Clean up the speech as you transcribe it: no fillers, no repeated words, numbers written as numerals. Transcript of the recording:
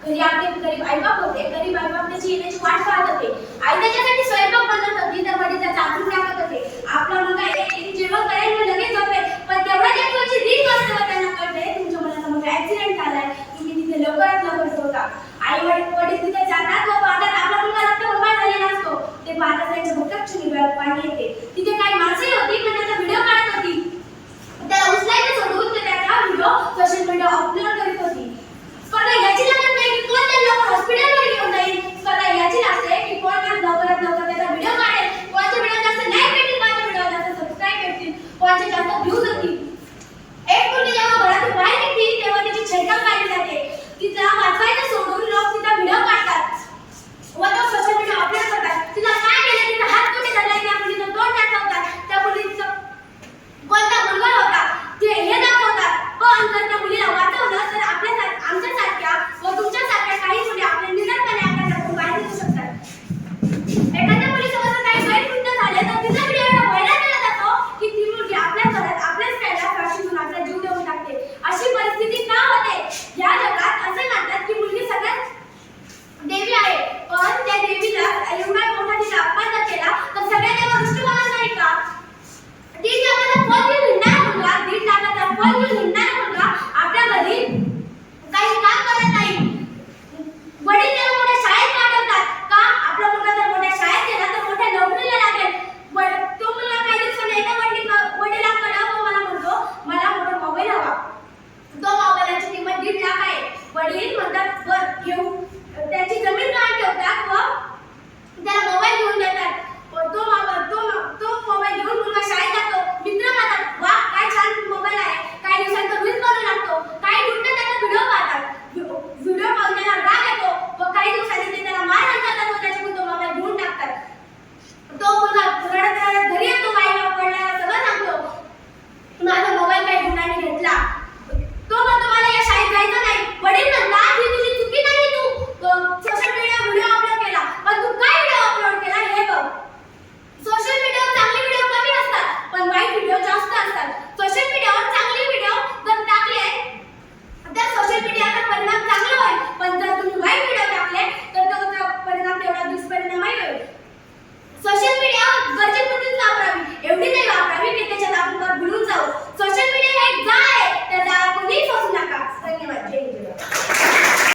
घरी आपले गरीब आईबाप होते. गरीब आईबाप त्याची येण्याची वाट पाहत होते. आई त्याच्यासाठी स्वयंपाक बनवत होती, तर वडील त्याचा आतून टाकत होते. आपला मुलगा जेवण करेल आणि लगेच झोपेल, पण तेवढ्या लेकरूची 1.5 वाजता त्यांना कळते तुमच्या मुलाचा मोठा ऍक्सिडेंट झालाय, तुम्ही तिथे लवकरात लवकर पोहोचा. आई वडील तिथे जातात व पाहतात आपला मुलगा रक्त उभा झालेला असतो. ते पाहतात त्यांच्या डोक्यात डोळ्यात पाणी येते. तिथे काही माणसंही होती, पण त्याचा व्हिडिओ काढत होती. त्याला उचलायचं सोडून ते त्याचा व्हिडिओ सोशल मीडिया अपलोड